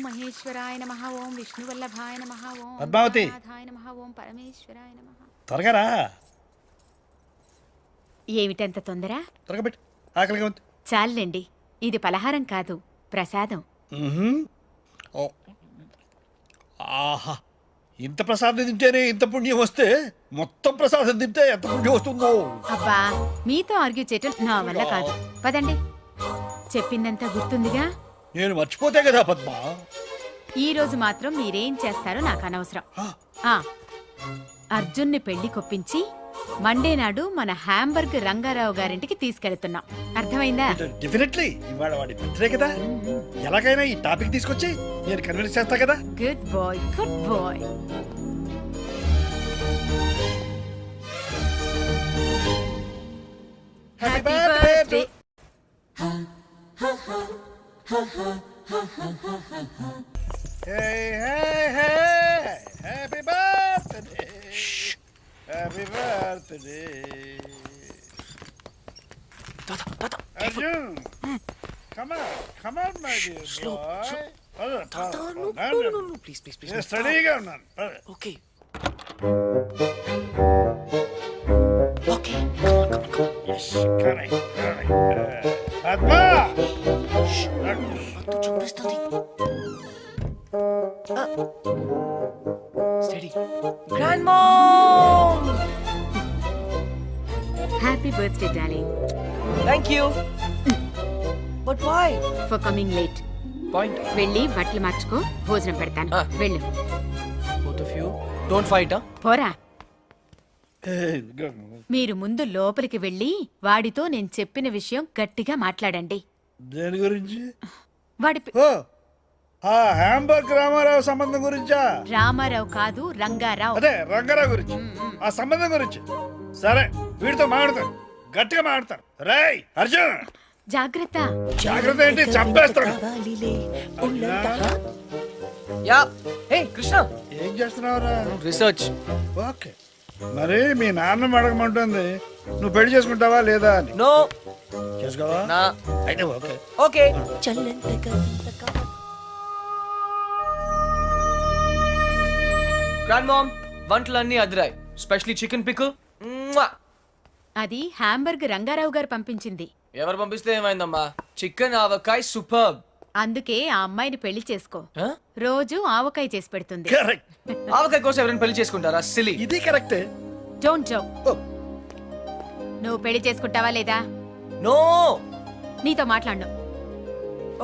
మహేశ్వరాయ నమః. ఓం విష్ణువల్లభాయ నమః. ఓం పద్మావతి. నాథాయ నమః. ఓం పరమేశ్వరాయ నమః. త్వరగా రా. ఏమిటంత తొందర? త్వరగా పెట్టు, ఆకలిగా ఉంది. చాలండి, ఇది పలహారం కాదు, ప్రసాదం. ఓ. ఆహా, ఇంత ప్రసాదం తింటేనే ఇంత పుణ్యం వస్తే మొత్తం ప్రసాదం తింటే ఎంత పుణ్యం వస్తుందో. అబ్బా, మీతో ఆర్గ్యూ చేయటం నా వల్ల కాదు. పదండి. చెప్పిందంతా గుర్తుందిగా? నేను మర్చిపోతే కదా పద్మ. ఈ రోజు మాత్రం మీరేం చేస్తారో నాకు అనవసరం. అర్జున్ని పెళ్లి కొప్పించి మండే నాడు మన హ్యాంబర్గ్ రంగారావు గారింటికి తీసుకెళ్తున్నాం. అర్థమైందా? డెఫినెట్లీ. ఇవాళ వాడి బర్త్డే కదా, ఎలాగైనా ఈ టాపిక్ తీసుకొచ్చి నేను కన్విన్స్ చేస్తా కదా. Good boy, good boy. Happy birthday. Hey, hey, hey! Happy birthday! Shh. Happy birthday! Tata, Arjun, come on, my dear slow, boy. slow. Tata, no, please. Yes, steadyగా ఉన్నాను. Okay. Come on. Yes, correct. Padma! Shh. చూపిస్తుంది. Steady. Grandmom! Happy birthday darling. Thank you. But why? For coming late. Point. వెళ్ళి బట్టలు మార్చుకో, భోజనం పెడతాను. వెళ్ళు. Both of you, don't fight, huh? పోరా. Hey, go. మీరు ముందు లోపలికి వెళ్ళి వాడితో నేను చెప్పిన విషయం గట్టిగా మాట్లాడండి. దేని గురించి? వాడి ఓ, ఆ హ్యాంబర్గ్ రామారావు సంబంధం గురించా? రామారావు కాదు, రంగారావు. అదే రంగారావు గురించి, ఆ సంబంధం గురించి. సరే, వీడితో మాట్లాడతాను, గట్టిగా మాట్లాడతాను. రేయ్ అర్జున్, జాగ్రత్త. జాగ్రత్త ఏంటి, చంపేస్తాను. Yeah. Hey, Krishna. ఏం చేస్తున్నావురా? Research. ఓకే, మరి మీ నాన్న అడగమంటుంది, నువ్వు పెళ్లి చేసుకుంటావా లేదా అని. No. చేసుకోవా? Nah. అయితే ఓకే. Okay. Grandmom, వంటలన్నీ అదిరాయి. Specially chicken pickle. అది హ్యాంబర్గ్ రంగారావు గారు పంపించింది. ఎవరు పంపిస్తే ఏమైందమ్మా? Chicken avakaya super. అందుకే ఆ అమ్మాయిని పెళ్లి చేసుకో. రోజు ఆవకాయ చేసి పెడుతుంది. కరెక్ట్. ఆవకాయ కోసం ఎవరైనా పెళ్లి చేసుకుంటారా? సిలీ. ఇది కరెక్టే. Don't joke. నువ్వు పెళ్లి చేసుకుంటావా లేదా? నో. నీతో మాట్లాడు.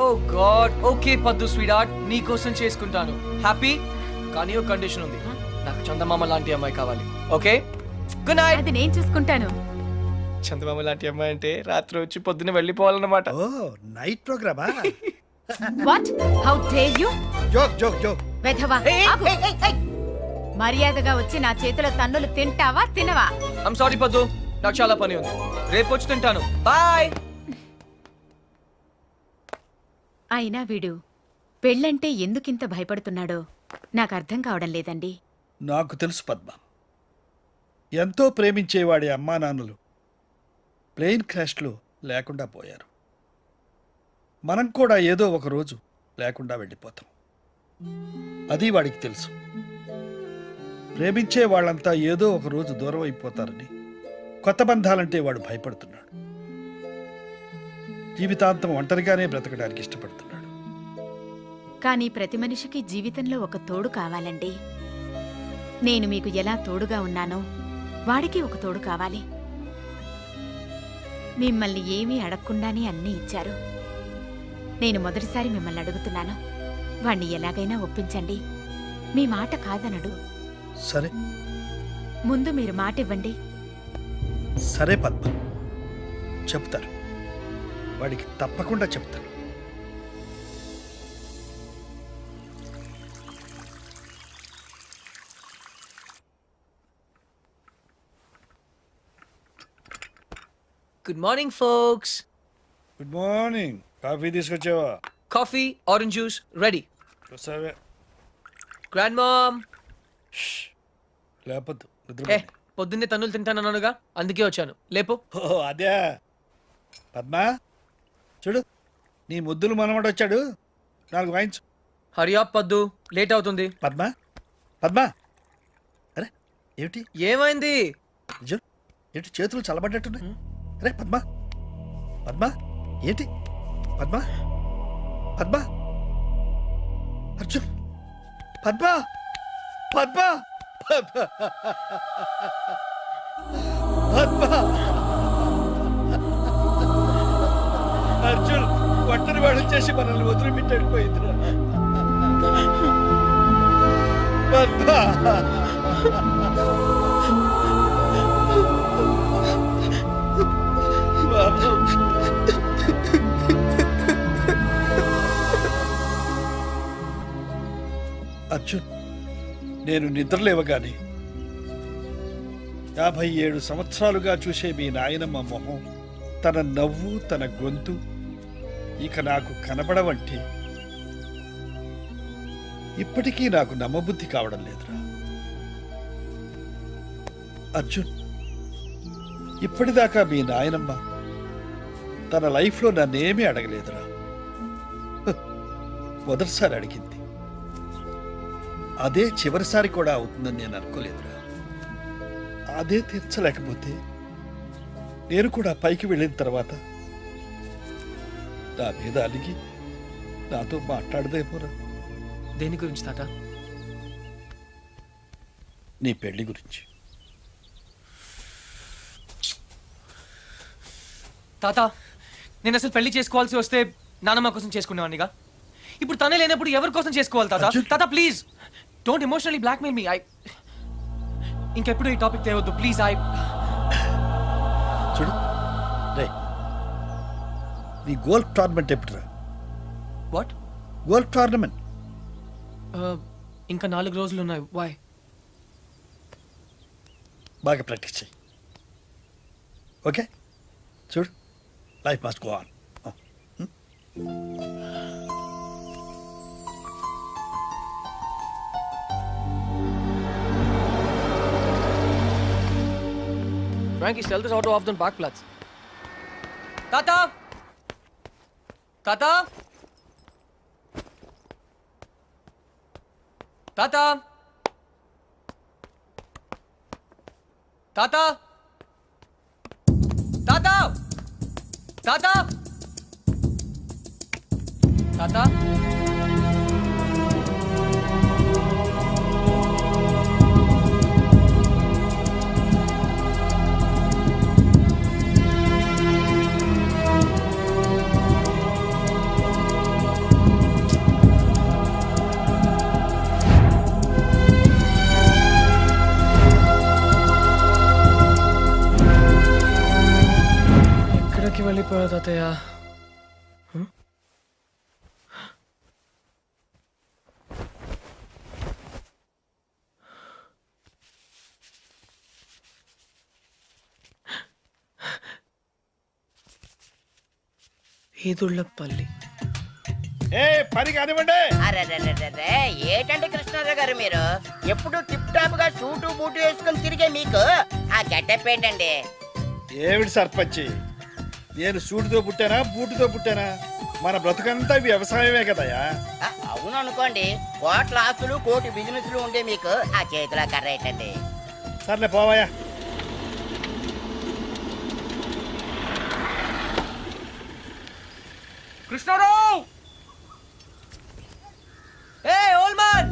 ఓ గాడ్. ఓకే పద్దు స్వీట్, నీ కోసం చేసుకుంటాను. హ్యాపీ? కానీ ఒక కండిషన్ ఉంది. నాకు చందమామ లాంటి అమ్మాయి కావాలి. Okay, good night. అది నేను చూసుకుంటాను. చందమామ లాంటి అమ్మాయి అంటే రాత్రి వచ్చి పొద్దున్న వెళ్ళిపోవాలన్నమాట. ఓ, నైట్ ప్రోగ్రామా? What? How dare you? Joke joke joke. వెధవా. ఆగు. మర్యాదగా వచ్చి నా చేతిలో తన్నులు తింటావా తినవా? ఐమ్ సారీ పద్దు, నాకు చాలా పని ఉంది. రేపు వచ్చి తింటాను. బాయ్. అయినా వీడు పెళ్ళంటే ఎందుకింత భయపడుతున్నాడో నాకు అర్థం కావడం లేదండి. నాకు తెలుసు పద్మ, ఎంతో ప్రేమించేవాడి అమ్మా నాన్నలు ప్లేన్ క్రాష్లో లేకుండా పోయారు. మనం కూడా ఏదో ఒక రోజు లేకుండా వెళ్ళిపోతాం. అది వాడికి తెలుసు. ప్రేమించే వాళ్ళంతా ఏదో ఒక రోజు దూరం అయిపోతారని కొత్త బంధాలంటే వాడు భయపడుతున్నాడు. జీవితాంతం ఒంటరిగానే బ్రతకడానికి ఇష్టపడుతున్నాడు. కానీ ప్రతి మనిషికి జీవితంలో ఒక తోడు కావాలండి. నేను మీకు ఎలా తోడుగా ఉన్నానో వాడికి ఒక తోడు కావాలి. మిమ్మల్ని ఏమీ అడగకుండానే అన్నీ ఇచ్చారు. నేను మొదటిసారి మిమ్మల్ని అడుగుతున్నాను, వాణ్ణి ఎలాగైనా ఒప్పించండి. మీ మాట కాదనడు. సరే, ముందు మీరు మాట ఇవ్వండి. సరే పద్మ, చెప్తాను. వాడికి తప్పకుండా చెప్తాను. Good morning folks. Good morning. Coffee తీసుకొచ్చావా? Coffee, orange juice ready. సరే. Grandmom. లేపొద్దు, పొద్దున్నే తన్నులు తింటానన్నానుగా, అందుకే వచ్చాను. లేపు. ఓ అదే. పద్మా చూడు, నీ ముద్దులు మనమడు వచ్చాడు, 4 వాయించు. హరి అప్ పద్దు, లేట్ అవుతుంది. పద్మ పద్మ అరే ఏమిటి ఏమైంది? అర్జున్ ఏంటి చేతులు చల్లబడ్డట్టున్నాయి? అరే పద్మ పద్మ ఏంటి పద్మ పద్మ అర్జున్ పద్మ పద్మ పద్మ పద్మ అర్జున్ ఒంటరి వాడు చేసి మనల్ని వదిలిపెట్టాడిపోయిందిరా పద్మ బాబు అర్జున్ నేను నిద్రలేవగానే 57 సంవత్సరాలుగా చూసే మీ నాయనమ్మ మొహం, తన నవ్వు, తన గొంతు ఇక నాకు కనబడవంటే ఇప్పటికీ నాకు నమ్మబుద్ధి కావడం లేదురా అర్జున్. ఇప్పటిదాకా మీ నాయనమ్మ తన లైఫ్లో నన్నేమీ అడగలేదురా. మొదటిసారి అడిగింది, అదే చివరిసారి కూడా అవుతుందని నేను అనుకోలేదురా. అదే తీర్చలేకపోతే నేను కూడా పైకి వెళ్ళిన తర్వాత నా మీద అలిగి నాతో మాట్లాడదేమోరా. దేని గురించి తాత? నీ పెళ్లి గురించి. తాత, నేను అసలు పెళ్లి చేసుకోవాల్సి వస్తే నానమ్మ కోసం చేసుకునేవాడినిగా. ఇప్పుడు తనే లేనప్పుడు ఎవరి కోసం చేసుకోవాలి తాత? అర్జున్. తాత please don't emotionally blackmail me. ఇంకెప్పుడు ఈ టాపిక్ తేవద్దు ప్లీజ్. చూడు రే, నీ గోల్ఫ్ టోర్నమెంట్ ఎప్పుడురా? వాట్? గోల్ఫ్ టోర్నమెంట్ ఇంకా 4 రోజులు ఉన్నాయి. వై? బాగా ప్రాక్టీస్ చేయి. ఓకే చూడు, life must go on. Frankie, sell this auto off the parkplatz. Tata! Tata! Tata! Tata! Tata! Tata! Tata! ఎక్కడికి వెళ్ళిపోయా తాతయ్య? ఈదుళ్ళపల్లి. ఏ పని కానివ్వండి. అరెరెరెరెరె, ఏటండి కృష్ణారావు గారు మీరు ఎప్పుడు టిప్ టాప్ గా సూటు బూటు వేసుకుని తిరిగే మీకు ఆ గెటప్ ఏంటండి? ఏమిటి సర్పంచి, నేను సూటుతో పుట్టానా బూటుతో పుట్టానా? మన బ్రతుకంతా వ్యవసాయమే కదయా. అవును అనుకోండి, కోట్ల ఆస్తులు కోటి బిజినెస్లు ఉండే మీకు ఆ చేతిలో కర్ర ఏంటండి? సర్లే పోవాయా. Krishnarao! Hey old man!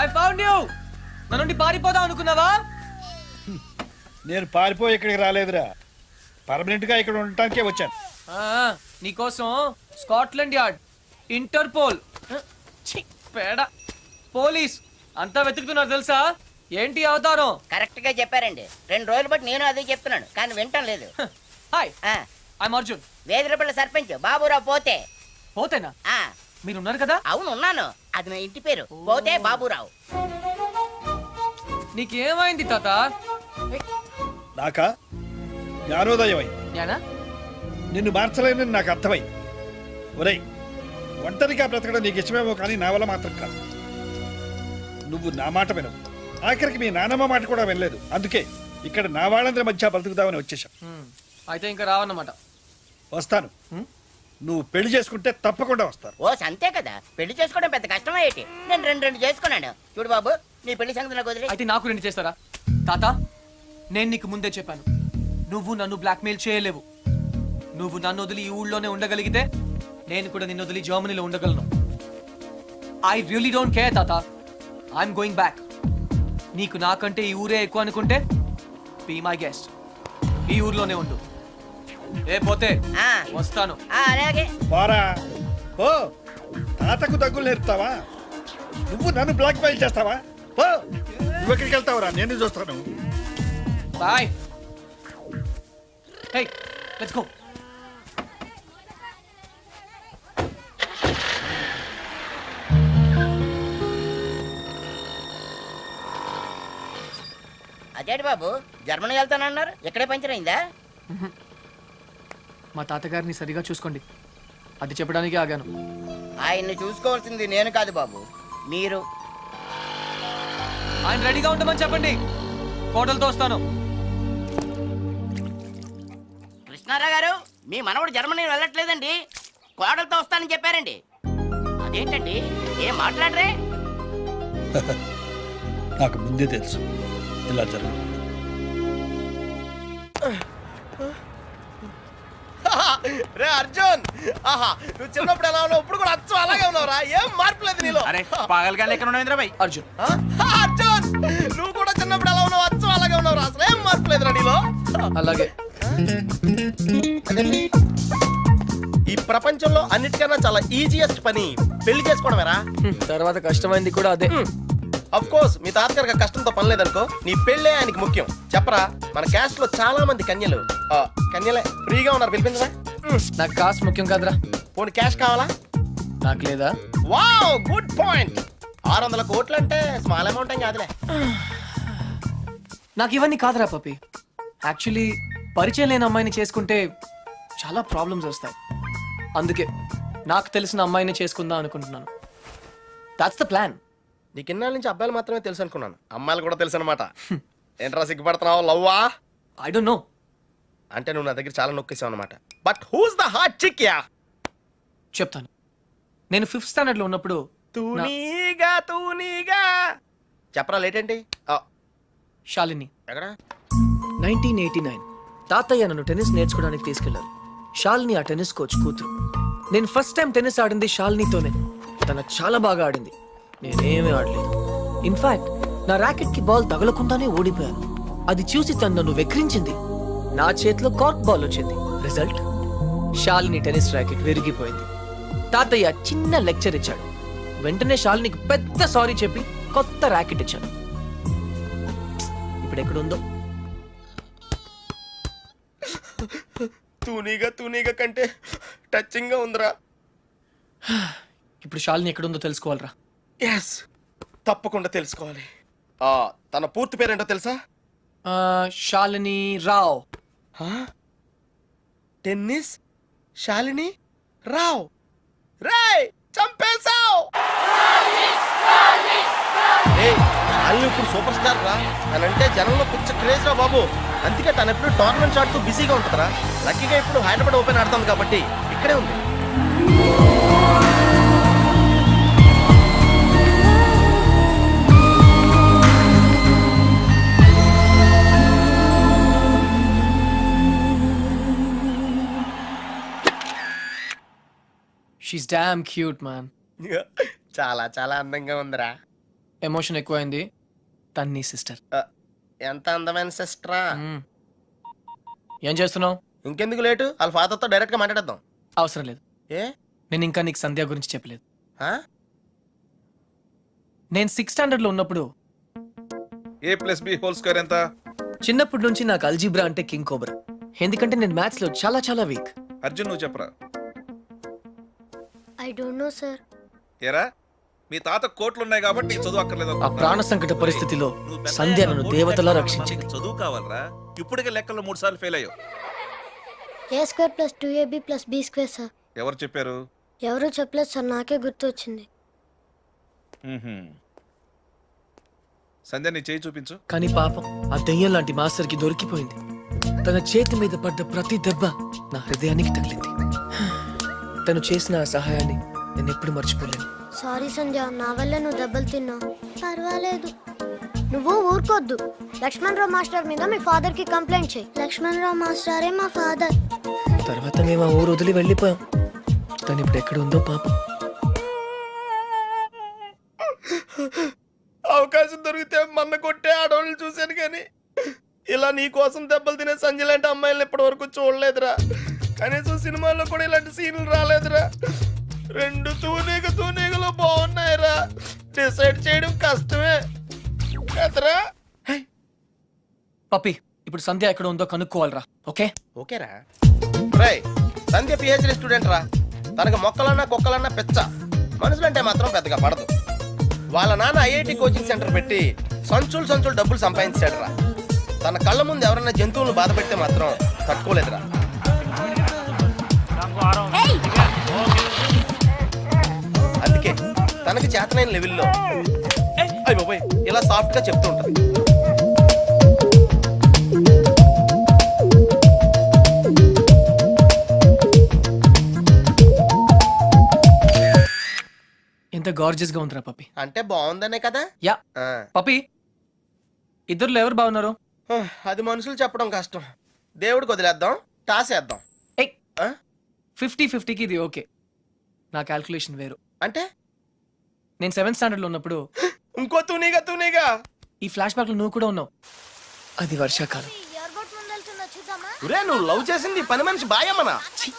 I found you! నా నుండి పారిపోదాం అనుకున్నావా? నేను పారిపోయి ఇక్కడికి రాలేదురా, పర్మనెంట్ గా ఇక్కడ ఉండటానికే వచ్చాను. నీకోసం స్కాట్లాండ్ యార్డ్, ఇంటర్పోల్, పేడ, పోలీస్ అంతా వెతుకుతున్నారు తెలుసా? ఏంటి అవతారం? కరెక్ట్ గా చెప్పారండి. 2 రోజులు బట్టి నేను అదే చెప్తున్నాను కానీ వింటం లేదు. హాయ్, ఆ, ఐఎమ్ అర్జున్. వేదిరపల్లి సర్పంచ్ బాబురావు పోతే. పోతేనా? ఆ, మీరున్నారు కదా? అవును ఉన్నాను. అది నా ఇంటి పేరు, పోతే బాబురావు. నీకేమైంది తాత? నాకా జ్ఞానోదయం అయింది. జ్ఞానా? నిన్ను మార్చలేనని నాకు అర్థమైంది. ఒరేయ్, ఒంటరిగా బ్రతకడం నీకు ఇష్టమేమో కానీ నా వల్ల మాత్రం కాదు. నువ్వు నా మాట వినవు, ఆఖరికి మీ నాన్నమ్మ మాట కూడా వినలేదు. అందుకే ఇక్కడ నా వాళ్ళందరి మధ్య బ్రతుకుదామని వచ్చేసాం. అయితే ఇంకా రావన్నమాట. వస్తాను, నువ్వు పెళ్లి చేసుకుంటే తప్పకుండా వస్తారు. ఓ అంతే కదా, పెళ్లి చేసుకోవడం పెద్ద కష్టం ఏంటి? నేను రెండు చేసుకున్నాను. చూడు బాబు, నీ పెళ్లి సంగతి నాకు వదిలే. అయితే నాకు 2 చేస్తారా? తాత, నేను నీకు ముందే చెప్పాను, నువ్వు నన్ను బ్లాక్మెయిల్ చేయలేవు. నువ్వు నన్ను వదిలి ఈ ఊళ్ళోనే ఉండగలిగితే నేను కూడా నిన్ను వదిలి జర్మనీలో ఉండగలను. ఐ రియలీ డోంట్ కేర్ తాత, ఐఎమ్ గోయింగ్ బ్యాక్. నీకు నాకంటే ఈ ఊరే ఎక్కువ అనుకుంటే బీ మై గెస్ట్, ఈ ఊర్లోనే ఉండు. ఏ పోతే ఆ, వస్తాను. అలాగే. పోరా ఓ, తాతకు దగ్గులు నేర్పుతావా? నువ్వు నన్ను బ్లాక్ మెయిల్ చేస్తావా? ఓ, నువ్వు ఎక్కడికి వెళ్తావురా? నేను చూస్తాను. బాయ్. Hey, let's go. అదేంటి బాబు, జర్మనీ వెళ్తానన్నారు, ఇక్కడే పంచర్ అయిందా? మా తాతగారిని సరిగా చూసుకోండి, అది చెప్పడానికి ఆగాను. ఆయన్ని చూసుకోవాల్సింది నేను కాదు బాబు, మీరు. ఆయన రెడీగా ఉండమని చెప్పండి, కోటలతో వస్తాను. కృష్ణారావు గారు, మీ మనవడు జర్మనీ వెళ్ళట్లేదండి, కోడలతో వస్తానని చెప్పారండి. అదేంటండి, ఏం మాట్లాడరే? నాకు ముందే తెలుసు ఇలా జరుగు. రే అర్జున్, ఆహా, నువ్వు చిన్నప్పుడు ఎలా ఉన్నావు, ఇప్పుడు కూడా అచ్చం అలాగే ఉన్నావురా, ఏం మార్పు లేదు నీలో. అరే పాగల్ ఎక్కడ ఉన్నావు బాయ్? అర్జున్, అర్జున్, నువ్వు కూడా చిన్నప్పుడు ఎలా ఉన్నావు, అచ్చం అలాగే ఉన్నావురా, అసలు ఏం మార్పు లేదురా నీలో. అలాగే. ఈ ప్రపంచంలో అన్నిటికన్నా చాలా ఈజియెస్ట్ పని పెళ్లి చేసుకోవడమేరా. తర్వాత కష్టమైంది కూడా అదే. అఫ్ కోర్స్ మీ తాతగారికి కష్టంతో పని లేదనుకో, నీ పెళ్ళే ఆయనకి ముఖ్యం. చెప్పరా, మన క్యాస్ట్ లో చాలా మంది కన్యలు కన్యలే ఫ్రీగా ఉన్నారు, పిలిపించరా. నాకు కాస్ట్ ముఖ్యం కాదురా. పోనీ క్యాష్ కావాలా? నాకు లేదా? Wow, good point. 600 కోట్లు అంటే స్మాల్ అమౌంట్ ఏం కాదులే. నాకు ఇవన్నీ కాదురా పప్పి. యాక్చువల్లీ పరిచయం లేని అమ్మాయిని చేసుకుంటే చాలా ప్రాబ్లమ్స్ వస్తాయి. అందుకే నాకు తెలిసిన అమ్మాయిని చేసుకుందాం అనుకుంటున్నాను. That's the plan. నీకు ఇన్నాళ్ళ నుంచి అబ్బాయిలు మాత్రమే తెలుసు అనుకున్నాను, అమ్మాయిలు కూడా తెలుసు అనమాట. ఏంట్రా సిగ్గుపడుతున్నావు, లవ్వా? I don't know. అంటే నువ్వు నా దగ్గర చాలా నొక్కేసావు అనమాట. But who's the hot chick ya? చెప్తాను. నేను 5th స్టాండర్డ్ లో ఉన్నప్పుడు తూనీగా చెప్పరా, లేట్ ఏంటి? శాలిని, ఎక్కడ? 1989 తాతయ్య నన్ను టెన్నిస్ నేర్చుకోవడానికి తీసుకెళ్లారు. శాలిని ఆ టెన్నిస్ కోచ్ కూతురు. నేను ఫస్ట్ టైం టెన్నిస్ ఆడింది శాలినితోనే. తన చాలా బాగా ఆడింది, నేనేమీ ఆడలేదు. ఇన్ఫాక్ట్ నా ర్యాకెట్ కి బాల్ తగలకుండానే ఓడిపోయాను. అది చూసి తను నన్ను వెక్రించింది. నా చేతిలో కార్క్ బాల్ వచ్చింది. రిజల్ట్, శాలిని టెన్నిస్ ర్యాకెట్ విరిగిపోయింది. తాతయ్య చిన్న లెక్చర్ ఇచ్చాడు. వెంటనే శాలినికి పెద్ద సారీ చెప్పి కొత్త ర్యాకెట్ ఇచ్చాను. ఇప్పుడు ఎక్కడుందో. తూనీగా కంటే టచింగ్ గా ఉందిరా. ఇప్పుడు శాలిని ఎక్కడుందో తెలుసుకోవాలరా. ఎస్, తప్పకుండా తెలుసుకోవాలి. తన పూర్తి పేరేంటో తెలుసా? శాలిని రావ్. టెన్నిస్ శాలిని రావ్. రేయ్, చంపేశావ్. శాలిని ఇప్పుడు సూపర్ స్టార్ రా. తనంటే జనంలో పిచ్చ క్రేజ్ రా బాబు. అందుకే తను ఎప్పుడు టోర్నమెంట్స్ ఆడుతూ బిజీగా ఉంటుందిరా. లక్కీగా ఇప్పుడు హైదరాబాద్ ఓపెన్ ఆడుతుంది కాబట్టి ఇక్కడే ఉంది. She's damn cute man. చాలా చాలా అందంగా ఉందిరా. ఎమోషన్ ఎక్కువైంది. తన్ని సిస్టర్. ఎంత అందమైన సిస్టరా. ఏం చేస్తున్నావు? ఇంకెందుకు లేటు, వాళ్ళ ఫాదర్తో డైరెక్ట్ గా మాట్లాడేద్దాం. అవసరం లేదు. ఏ? నేను ఇంకా నీకు సంధ్య గురించి చెప్పలేదు. ఆ? నేను 6th స్టాండర్డ్ లో ఉన్నప్పుడు A+B² ఎంత? చిన్నప్పటి నుంచి నాకు అల్జీబ్రా అంటే కింగ్ కోబ్రా. ఎందుకంటే నేను మ్యాథ్స్ లో చాలా చాలా వీక్. అర్జున్ నువ్వు చెప్పరా. I don't know, sir. ఏరా మీ తాత కోట్లు ఉన్నాయి కాబట్టి నీకు చదువు అక్కర్లేదు ఆ అనుకుంటున్నావా? ప్రాణ సంకట పరిస్థితిలో నువ్వు పెద్ద సంధ్య అయ్యాక నన్ను కోట్లు దేవతలా లెక్కలు రక్షించింది. నీకు చదువు కావాలరా. ఇప్పటికే లెక్కల్లో 3 సార్లు ఫెయిల్ అయ్యావు. A square plus 2ab plus b square, sir. ఎవరు చెప్పారు? ఎవరూ చెప్పలేదు సార్, నాకే గుర్తు వచ్చింది. సంధ్య నీ చేయి చూపించు. కానీ పాపం ఆ దెయ్యం లాంటి మాస్టర్ కి దొరికిపోయింది. తన చేతి మీద పడ్డ ప్రతి దెబ్బ నా హృదయానికి తగిలింది. తను చేసిన ఆ సహాయాన్ని నేను ఎప్పుడు మర్చిపోలేను. సారీ సంధ్య, నా వల్ల నువ్వు దెబ్బలు తిన్నావు. పర్వాలేదు, నువ్వు ఊరుకోద్దు. లక్ష్మణ్ రావు మాస్టర్ మీద మీ ఫాదర్ కి కంప్లైంట్ చేయి. లక్ష్మణ్ రావు మాస్టరే మా ఫాదర్. తర్వాత మేము ఆ ఊరు వదిలి వెళ్ళిపోయాం. తను ఇప్పుడు ఎక్కడ ఉందో పాపం. అవకాశం దొరికితే మన్న కొట్టే ఆడవాళ్ళు చూశాను కానీ ఇలా నీ కోసం దెబ్బలు తినే సంజయ్ లాంటి అమ్మాయిలను ఇప్పటి వరకు చూడలేదురా. కనీసం సినిమాల్లో కూడా ఇలాంటి సీన్లు రాలేదురా. రెండు తూనీగలో బాగున్నాయిరా. డిసైడ్ చేయడం కష్టమే కదరా. పప్పి, ఇప్పుడు సంధ్య ఎక్కడ ఉందో కనుక్కోవాలరా. ఓకే ఓకేరా. రేయ్, సంధ్య పిహెచ్డి స్టూడెంట్ రా. తనకు మొక్కలన్నా కుక్కలన్నా పెచ్చ. మనుషులంటే మాత్రం పెద్దగా పడదు. వాళ్ళ నాన్న ఐఐటి కోచింగ్ సెంటర్ పెట్టి సంచులు డబ్బులు సంపాదించాడు రా. తన కళ్ళ ముందు ఎవరైనా జంతువులను బాధ పెడితే మాత్రం తట్టుకోలేదురా. అందుకే తనకి చేతనైన లెవెల్లో అయిపోయి ఇలా సాఫ్ట్ గా చెప్తూ ఉంటది. ఎంత గార్జియస్ గా ఉందిరా పప్పి. అంటే బాగుందనే కదా. యా ఆ. పప్పి, ఇద్దరులో ఎవరు బాగున్నారు? అది మనుషులు చెప్పడం కష్టం. దేవుడికి వదిలేద్దాం, టాస్ వేద్దాం. ఏయ్, 50-50కి ఇది ఓకే. నా క్యాల్కులేషన్ వేరు. అంటే నేను 7th స్టాండర్డ్ లో ఉన్నప్పుడు ఇంకో తూనీగా ఈ ఫ్లాష్ బ్యాక్ లో నువ్వు కూడా ఉన్నావు. అది వర్షాకాలం. ఒరే, నువ్వు లవ్ చేసింది పని మనిషి బాయమ్మనా? ఛీ,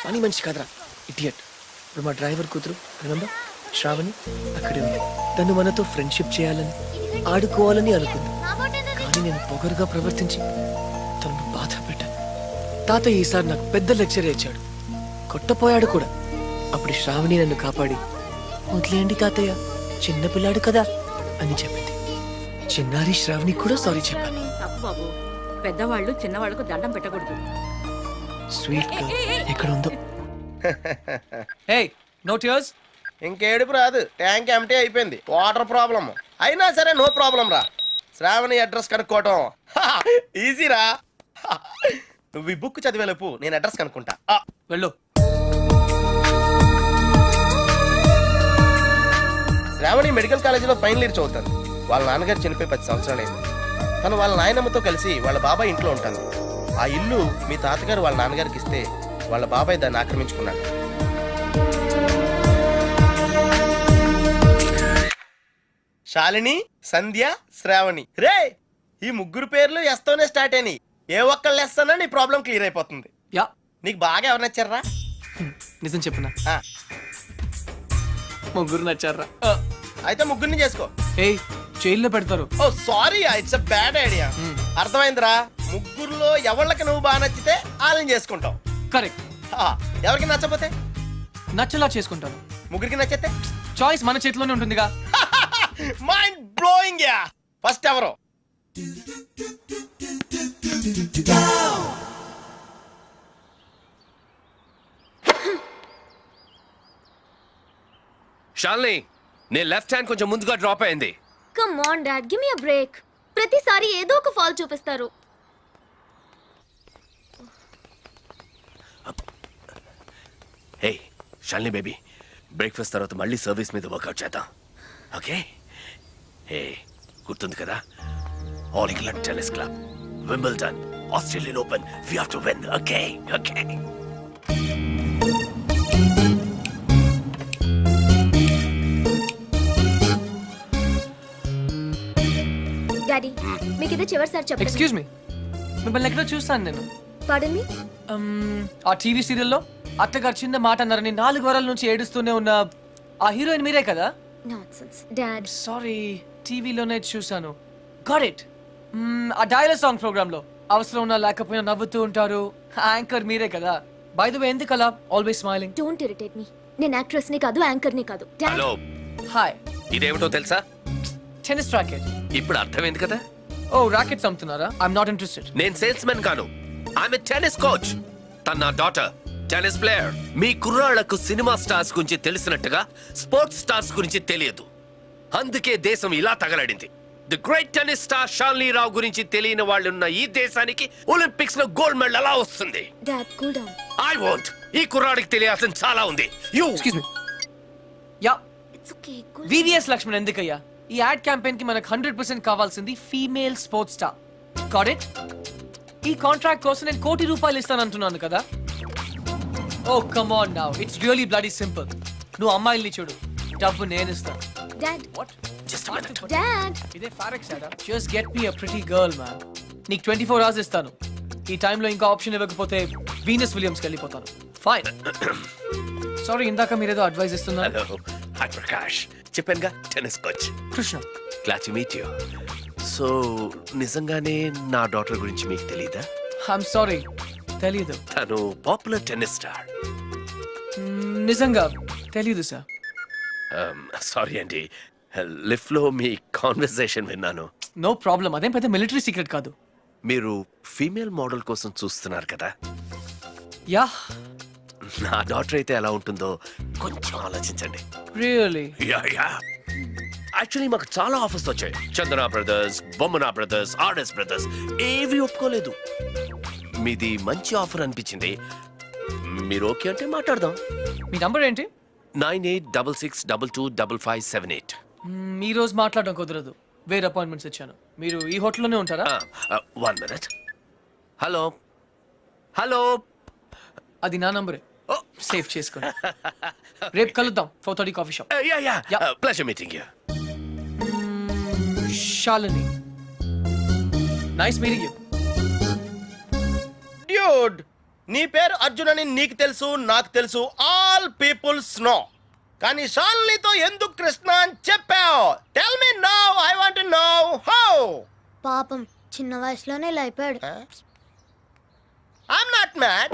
పని మనిషి కాదురా, ఇడియట్. ఇప్పుడు మా డ్రైవర్ కూతురు రిమెంబర్ శ్రావణి అక్కడే ఉంది. తను మనతో ఫ్రెండ్షిప్ చేయాలని ఆడుకోవాలని అనుకుంది. కానీ నేను పొగరుగా ప్రవర్తించి తనను బాధ పెట్టాను. తాతయ్య ఈసారి నాకు పెద్ద లెక్చర్ ఇచ్చాడు. కొట్టపోయాడు కూడా. అప్పుడు శ్రావణి నన్ను కాపాడి వదిలేయండి తాతయ్య, చిన్నపిల్లాడు కదా అని చెప్పింది. చిన్నారి శ్రావణి కూడా సారీ చెప్పాను. తప్పు బాబు, పెద్దవాళ్ళు చిన్నవాళ్ళకు దండం పెట్టకూడదు. స్వీట్ గా ఎక్కడ ఉందో. ఏయ్, నో టియర్స్. ఇంకేడుపు రాదు, ట్యాంక్ ఎంటీ అయిపోయింది. వాటర్ ప్రాబ్లం అయినా సరే నో ప్రాబ్లం రా. శ్రావణి అడ్రస్ కనుక్కోవటం ఈజీరా. నువ్వు ఈ బుక్ చదివేలోపు నేను అడ్రస్ కనుక్కుంటా. వెళ్ళు. శ్రావణి మెడికల్ కాలేజీలో ఫైనల్ ఇయర్ చదువుతాను. వాళ్ళ నాన్నగారు చనిపోయి 10 సంవత్సరాలైంది. తను వాళ్ళ నాయనమ్మతో కలిసి వాళ్ళ బాబాయ్ ఇంట్లో ఉంటాను. ఆ ఇల్లు మీ తాతగారు వాళ్ళ నాన్నగారికి ఇస్తే వాళ్ళ బాబాయ్ దాన్ని ఆక్రమించుకున్నాడు. శాలిని, సంధ్య, శ్రావణి. రే, ఈ ముగ్గురు పేర్లు ఎస్తోనే స్టార్ట్ అయినాయి. ఏ ఒక్కళ్ళు ఎస్తానో నీ ప్రాబ్లం క్లియర్ అయిపోతుంది. యా, నీకు బాగా ఎవరు నచ్చారా? నిజం చెప్పునా, ఆ, ముగ్గురు నచ్చారా? అయితే ముగ్గురిని చేసుకో. ఏయ్, జైల్లో పెడతారు. Oh sorry, it's a bad idea. అర్థమైందిరా. ముగ్గురులో ఎవళ్ళకి నువ్వు బాగా నచ్చితే వాళ్ళని చేసుకుంటావు. కరెక్ట్. ఎవరికి నచ్చపోతే నచ్చలా చేసుకుంటాను. ముగ్గురికి నచ్చితే చాయిస్ మన చేతిలోనే ఉంటుందిగా. Mind blowing yeah. ఫస్ట్ ఎవరు? షాల్ని, నీ లెఫ్ట్ హ్యాండ్ కొంచెం ముందుగా డ్రాప్ అయింది. Come on dad, give me a break. ప్రతిసారి ఏదో ఒక ఫాల్ చూపిస్తారు. హే షాల్ని బేబీ, బ్రేక్ఫాస్ట్ తర్వాత మళ్ళీ సర్వీస్ మీద వర్కౌట్ చేద్దాం, ఓకే? హే, గుర్తుంది కదా, All England Tennis Club, Wimbledon, Australian Open, we have to win, okay? Okay. Daddy, మీకు ఇది చివరిసారి చెప్పండి. ఎక్స్క్యూజ్ మీ, మిమ్మల్ని ఎక్కడో చూస్తాను నేను. పాడన్ మీ. ఆ టీవీ సీరియల్లో అత్తగారు చిన్న మాట అన్నారని 4 వారాల నుంచి ఏడుస్తూనే ఉన్న ఆ హీరోయిన్ మీరే కదా? Nonsense dad. సారీ, టీవీలోనే చూసాను. Got it. ఆ డైలాగ్ సాంగ్ ప్రోగ్రామ్ లో అవసరం ఉన్నా లేకపోయినా నవ్వుతూ ఉంటారు. యాంకర్ మీరే కదా? బై ద వే, ఎందుకు అలా always smiling? Don't irritate me. నేను యాక్ట్రెస్ ని కాదు, యాంకర్ ని కాదు. డాడ్. Hello, hi. ఇదేమిటో తెలుసా? Tennis racket. ఇప్పుడు అర్థమైంది కదా. ఓ, రాకెట్స్ అమ్ముతున్నారా? I'm not interested. నేను సేల్స్ మెన్ కాను, ఆమె టెన్నిస్ కోచ్. తన నా డాటర్, టెన్నిస్ ప్లేయర్. మీ కుర్రాళ్లకు సినిమా స్టార్స్ గురించి తెలిసినట్టుగా స్పోర్ట్స్ స్టార్స్ గురించి తెలియదు. అందుకే దేశం ఇలా తగలడింది. The great tennis star Shalini Rao గురించి తెలియని వాళ్ళున్న ఈ దేశానికి ఒలింపిక్స్ లో గోల్డ్ మెడల్ ఎలా వస్తుంది? Dad, cool down. I want ఈ కుర్రాడికి తెలియాల్సిన చాలా ఉంది. You excuse me. Ya, it's okay cool. VVS Laxman ఎందుకయ్యా? ఈ యాడ్ క్యాంపెయిన్ కి మనకు 100% కావాల్సింది female sports star. Got it? ఈ కాంట్రాక్ట్ కోసం నేను ₹1 కోటి ఇస్తానంటున్నాను కదా. Oh come on now, it's really bloody simple. నువ్వు అమ్మాయిల్ని చూడు, డబ్బు నేను ఇస్తాను. Dad what? Just minute. Dad ఇదే ఫారెక్స్ యాడా? Just get me a pretty girl man. నీకు 24 hours ఇస్తాను. ఈ టైంలో ఇంకా ఆప్షన్ ఇవ్వకపోతే వీనస్ విలియమ్స్కి వెళ్ళిపోతాను. ఫైన్. సారీ, ఇందాక మీరేదో అడ్వైస్ ఇస్తున్నారు. Hello, hi Prakash. చెప్పానుగా, tennis coach. Krishna. Glad to meet you. So నిజంగానే నా డాటర్ గురించి మీకు తెలీదా? ఐఎమ్ సారీ, తెలీదు. తను పాపులర్ టెన్నిస్ స్టార్. నిజంగా తెలీదు సార్. సారీ అండి, లిఫ్ట్ లో మీ కాన్వర్సేషన్ విన్నాను. నో ప్రాబ్లం, అదేం పెద్ద మిలిటరీ సీక్రెట్ కాదు. మీరు ఫీమేల్ మోడల్ కోసం చూస్తున్నారు కదా. యా, నా డాటర్ అయితే ఎలా ఉంటుందో కొంచెం ఆలోచించండి. రియల్లీ? Yeah yeah. యాక్చువల్లీ మాకు చాలా ఆఫర్స్ వచ్చాయి. చందన బ్రదర్స్, బొమ్మనా బ్రదర్స్, ఆర్ఎస్ బ్రదర్స్ ఏవి ఒప్పుకోలేదు. మీది మంచి ఆఫర్ అనిపించింది. మీరు ఓకే అంటే మాట్లాడదాం. మీ నంబర్ ఏంటి? 9866225578. ఈ రోజు మాట్లాడడం కుదరదు, వేరే అపాయింట్మెంట్స్ ఇచ్చాను. మీరు ఈ హోటల్లోనే ఉంటారా? 1 minute. Hello hello. అది నా నంబరే, సేవ్ చేసుకోండి. రేపు కలుద్దాం 4:30 coffee shop. Yeah yeah. Yeah. Pleasure meeting you. Shalini, nice meeting you. Dude, నీ పేరు అర్జున్ అని నీకు తెలుసు, నాకు తెలుసు, ఆల్ పీపుల్స్ నో. కానీ షాలినితో ఎందుకు కృష్ణ అని చెప్పావు? Tell me now, I want to know how. పాపం చిన్న వయసులోనే ఇలా అయిపోయాడు. I'm not mad.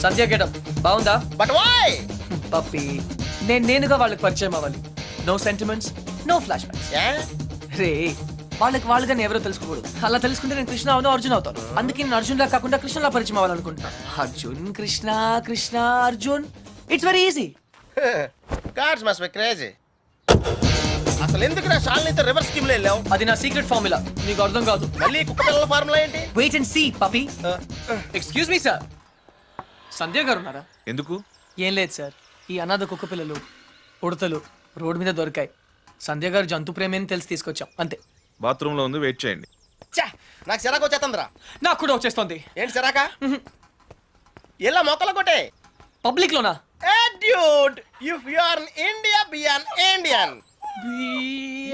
Sandhya getup బాగుందా? But why? పప్పి, నేనుగా వాళ్ళకి పరిచయం అవ్వాలి. No sentiments, no flashbacks. రే, వాళ్ళుగా ఎవరో తెలుసుకోకూడదు. అలా తెలుసుకుంటే నేను కృష్ణ అవును, అర్జున్ అవుతాను. అందుకే నేను అర్జున్లా కాకుండా కృష్ణలా పరిచయం అవ్వాలనుకుంటున్నాను. Arjun Krishna, Krishna Arjun, it's very easy. Cards must be crazy. అసలు ఎందుకు నా షాలినితో రివర్స్ స్కీమ్ లో వెళ్ళావు? అది నా సీక్రెట్ ఫార్ములా, నీకు అర్థం కాదు. మళ్ళీ కుక్క పిల్లల ఫార్ములా ఏంటి? Wait and see puppy. Excuse me sir, Sandhya garu ఉన్నారా? ఎందుకు? ఏం లేదు సార్, ఈ అనాథ కుక్క పిల్లలు ఉడతలు రోడ్డు మీద దొరికాయి. సంధ్య గారు జంతు ప్రేమని తెలిసి తీసుకొచ్చాం, అంతే. బాత్రూమ్ లో ఉంది, వెయిట్ చేయండి. ఛా, నాకు సిరాకు వచ్చేస్తుందిరా. నాకు కూడా వచ్చేస్తుంది. ఏంటి సిరాకా? ఇలా మొక్కలు కొట్టే పబ్లిక్ లోనా? Dude, if you are in India, be an Indian.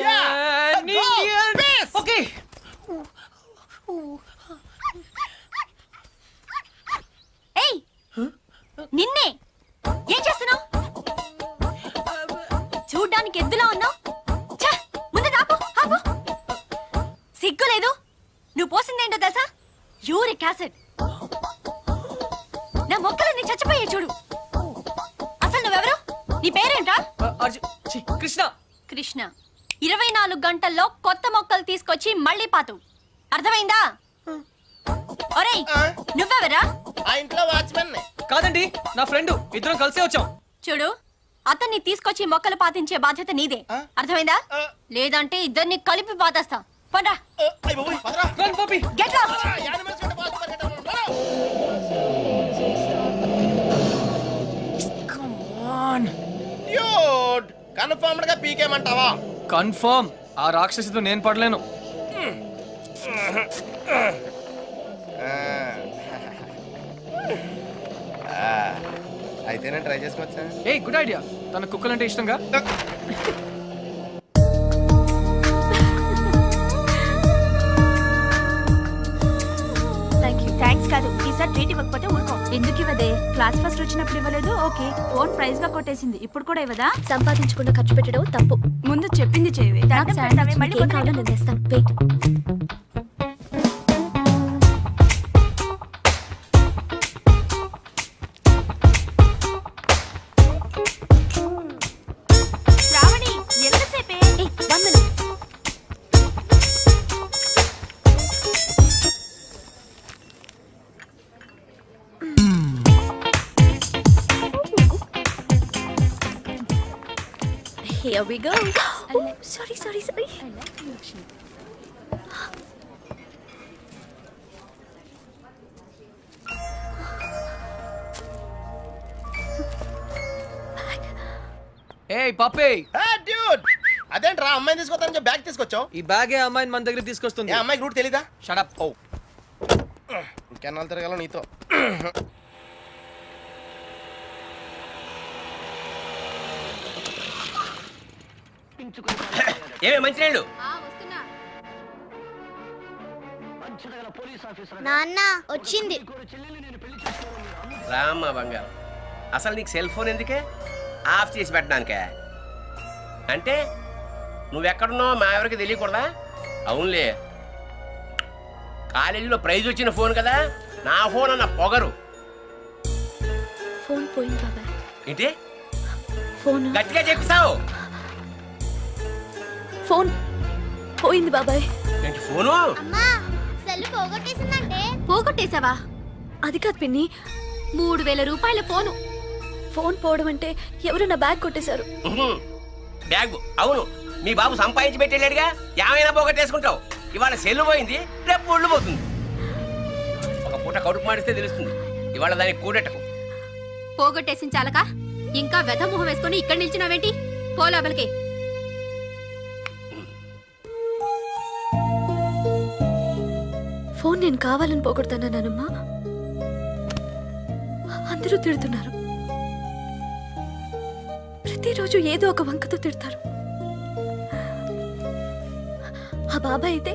Yeah, go, peace. Okay. ఏయ్ నిన్నే ఏం చేస్తున్నావు? చూడ్డానికి ఎద్దులా ఉన్నావు. ముందు ఆపు ఆపు. సిగ్గు లేదు? నువ్వు పోసిందేంటో తెలుసా? Uric acid. నా మొక్కలన్నీ చచ్చిపోయాయి చూడు. అసలు నువ్వెవరు? నీ పేరేంటా? కృష్ణ. కృష్ణ. 24 గంటల్లో కొత్త మొక్కలు తీసుకొచ్చి మళ్ళీ పాతు. అర్థమైందా? ఒరేయ్, నువ్వెవరా? ఆ ఇంట్లో వాచ్మెన్. కాదండి, నా ఫ్రెండ్, ఇద్దరం కలిసే వచ్చాం. చూడు, అతన్ని తీసుకొచ్చి మొక్కలు పాతించే బాధ్యత నీదే. అర్థమైందా? లేదంటే ఇద్దరిని కలిపి పాతేస్తా. పండ్రా. Run, puppy. Get lost. Come on. Dude, confirmed గా పీకేమంటావా? కన్ఫర్మ్. ఆ రాక్షసితో నేను పడలేను. అయితే నేను ట్రై చేసుకోవచ్చా? A good idea. తన కుక్కలంటే ఇష్టంగా. థ్యాంక్స్ కాదు, ఈసారి ట్రీట్ ఇవ్వకపోతే ఊరుకో. ఎందుకు ఇవ్వదే? క్లాస్ ఫస్ట్ వచ్చినప్పుడు ఇవ్వలేదు, ఓకే. ఓన్ ప్రైజ్ గా కొట్టేసింది, ఇప్పుడు కూడా ఇవ్వదా? సంపాదించకుండా ఖర్చు పెట్టడం తప్పు. ముందు చెప్పింది చేయవే. నాకు శాండ్విచ్ నీకేం కావాలో నేను తెస్తాను. వెయిట్. శ్రావణి, ఎంతసేపే? ఏయ్, 1 minute. Here we go. Sorry. ఏయ్ పప్పే, డ్యూడ్ అదేంట్రా అమ్మాయిని తీసుకొస్తానని బ్యాగ్ తీసుకొచ్చావు. ఈ బ్యాగే అమ్మాయిని మన దగ్గర తీసుకొస్తుంది. ఏ అమ్మాయికి రూట్ తెలీదా? షడప్. ఓ ఇంకెన్నాళ్ళు తిరగాల నీతో. ఏమే మంచినీళ్ళు? నాన్న వచ్చింది. రామ్మ బంగారం, అసలు నీకు సెల్ ఫోన్ ఎందుకే? ఆఫ్ చేసి పెట్టడానికే? అంటే నువ్వెక్కడున్నావు మా ఎవరికి తెలియకూడదా? అవునులే, కాలేజీలో ప్రైజ్ వచ్చిన ఫోన్ కదా, నా ఫోన్ అన్న పొగరు. ఫోన్ పోయింది బాబాయ్. ఏంటి ఫోన్ గట్టిగా చెప్పిస్తావు? ఫోన్ పోయింది బాబాయ్. ఏంటి ఫోను? అమ్మా సెల్ పోగొట్టేసిందంటే. పోగొట్టేశావా? అది కాదు పిన్ని, 3000 రూపాయల ఫోను. ఫోన్ పోవడం అంటే ఎవరు నా బ్యాగ్ కొట్టేశారు. బ్యాగ్? అవును, మీ బాబు సంపాదించి పెట్టేళ్ళాడుగా, ఏమైనా పోగొట్టేసుకుంటావు. ఇవాళ సెల్లు పోయింది, రేపు ఒళ్ళు పోతుంది. ఒక పూట కడుపు మాడిస్తే తెలుస్తుంది, ఇవాళ దానికి కూడెట్టకు. పోగొట్టేసిన చాలక ఇంకా వెధ మొహం వేసుకొని ఇక్కడ నిల్చున్నావేంటి? పో లోపలికి. ఫోన్ నేను కావాలని పోగొడతానమ్మా. అందరూ తిడుతున్నారు, ప్రతిరోజు ఏదో ఒక వంకతో తిడతారు. ఆ బాబాయ్ అయితే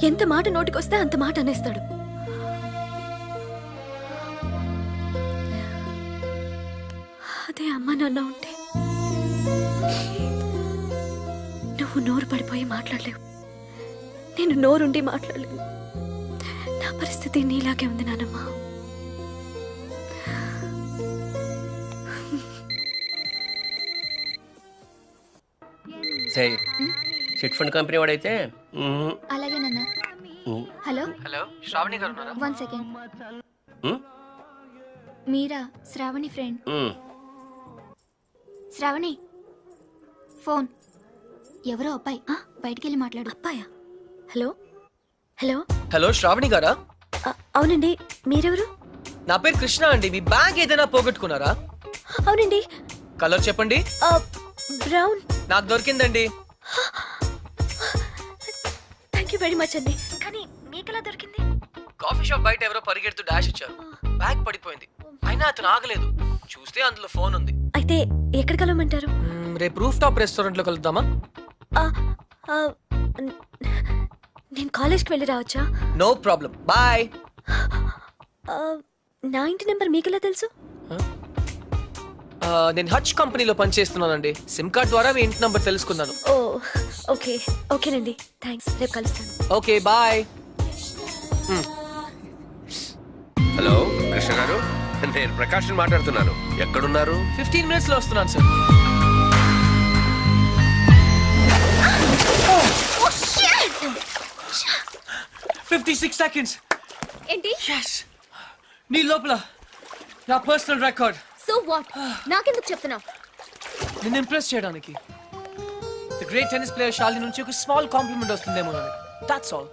ఎంత మాట నోటికొస్తే అంత మాట అనేస్తాడు. అదే అమ్మ నాన్న ఉంటే నువ్వు నోరు పడిపోయి మాట్లాడలేవు, నేను నోరుండి మాట్లాడలేను. నా పరిస్థితి నీలాగే ఉంది నానమ్మ. సరే, చిట్ ఫండ్ కంపెనీ వాడైతే అలాగే నాన్న. హలో హలో, శ్రావణి గారు ఉన్నారా? 1 సెకండ్. మీరా? శ్రావణి ఫ్రెండ్. శ్రావణి ఫోన్. ఎవరో అబ్బాయి బయటికి వెళ్ళి మాట్లాడు. అబ్బాయా? హలో హలో హలో, శ్రావణి గారా? అవునండి, మీరెవరు? నా పేరు కృష్ణ అండి. మీ బ్యాగ్ ఏదైనా పోగొట్టుకున్నారా? అవునండి. కలర్ చెప్పండి. బ్రౌన్. నాకు దొరికిందండి. థ్యాంక్ యూ వెరీ మచ్ అండి. కానీ మీకెలా దొరికింది? కాఫీ షాప్ బయట ఎవరో పరిగెడుతూ డాష్ ఇచ్చారు, బ్యాగ్ పడిపోయింది. అయినా అతను ఆగలేదు, చూస్తే అందులో ఫోన్ ఉంది. అయితే ఎక్కడ కలవమంటారు? రేపు రూఫ్ టాప్ రెస్టారెంట్ లో కలుద్దామా? నేను కాలేజ్కి వెళ్ళి రావచ్చా? No problem, bye. నా ఇంటి నెంబర్ మీకెలా తెలుసు? నేను హచ్ కంపెనీలో పనిచేస్తున్నానండి. సిమ్ కార్డ్ ద్వారా మీ ఇంటి నంబర్ తెలుసుకున్నాను. ఓ ఓకే, ఓకేనండి, థ్యాంక్స్. రేపు కలుస్తాను. Okay, bye. హలో కృష్ణ గారు, నేను ప్రకాష్ మాట్లాడుతున్నాను. ఎక్కడున్నారు? 15 minutes లో వస్తున్నాను సార్. 56 seconds. ఏంటి? నీ లోపల నా పర్సనల్ రికార్డ్. So what? నాకెందుకు చెప్తున్నావు? నిన్ను ఇంప్రెస్ చేయడానికి. The great tennis player Shalini నుంచి ఒక స్మాల్ కాంప్లిమెంట్ వస్తుందేమో. That's all.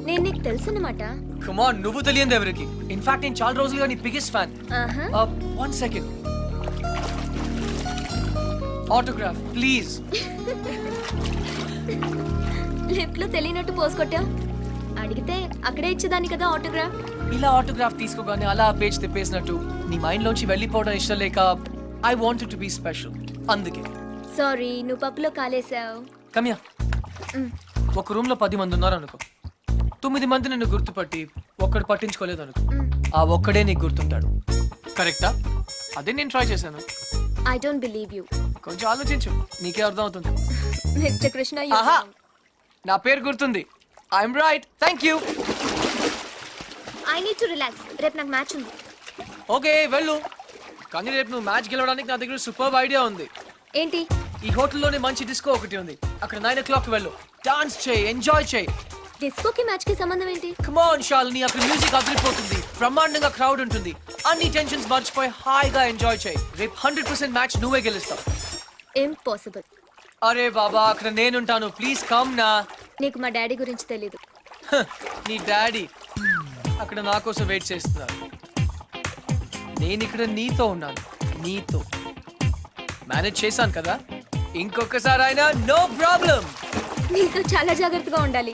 నేను నీకు తెలుసన్నమాట. కమ్ ఆన్, నువ్వు తెలియదు ఎవరికి. ఇన్ఫాక్ట్ నేను చాలా రోజులుగా నీ biggest fan. 1 second. Autograph please. Lift లో తెలియనట్టు పోసుకొట్టా. అడిగితే అక్కడే ఇచ్చేదాన్ని కదా ఆటోగ్రాఫ్. ఇలా ఆటోగ్రాఫ్ తీసుకోగానే అలా పేజ్ తిప్పేసినట్టు నీ మైండ్ లోంచి వెళ్ళిపోవడం ఇష్టం లేక I wanted to be special. అందుకే. సారీ, నువ్వు పప్పులో కాలేసావు. కమ్యా, ఒక రూమ్ లో 10 మంది ఉన్నారు అనుకో. 9 మంది నిన్ను గుర్తుపట్టి ఒక్కడు పట్టించుకోలేదు అనుకో. ఆ ఒక్కడే నీకు గుర్తుంటాడు. కరెక్టా? అదే నేను ట్రై చేశాను. I don't believe you. కొంచెం ఆలోచించు, నీకే అర్థం అవుతుంది. మిస్టర్ కృష్ణ, ఆహా, నా పేరు గుర్తుంది. I'm right. Thank you. I need to relax. రేపు నాకు మ్యాచ్ ఉంది. ఓకే, వెళ్ళు. కానీ రేపు నువ్వు మ్యాచ్ గెలవడానికి నా దగ్గర సూపర్ ఐడియా ఉంది. ఏంటి? ఈ హోటల్లోనే మంచి డిస్కో ఒకటి ఉంది. అక్కడ 9 o'clock వెళ్ళు. డాన్స్ చేయి, ఎంజాయ్ చేయి. డిస్కోకి మ్యాచ్ కి సంబంధం ఏంటి? కమ్ ఆన్ శాలిని, అక్కడ మ్యూజిక్ అదిరిపోతుంది, బ్రహ్మాండంగా క్రౌడ్ ఉంటుంది. అన్ని టెన్షన్స్ మర్చిపోయి హాయిగా ఎంజాయ్ చేయి. రేపు 100% మ్యాచ్ నువ్వే గెలుస్తావు. ఇంపాసిబుల్. అరే బాబా, అక్కడ నేనుంటాను. ప్లీజ్ కమ్ నా. నీకు మా డాడీ గురించి తెలీదు. నీ డాడీ అక్కడ నా కోసం వెయిట్ చేస్తున్నారు. నేను ఇక్కడ నీతో ఉన్నాను. నీతో. మేనేజ్ చేశాను కదా ఇంకొకసారి అయినా నో ప్రాబ్లం నీతో చాలా జాగ్రత్తగా ఉండాలి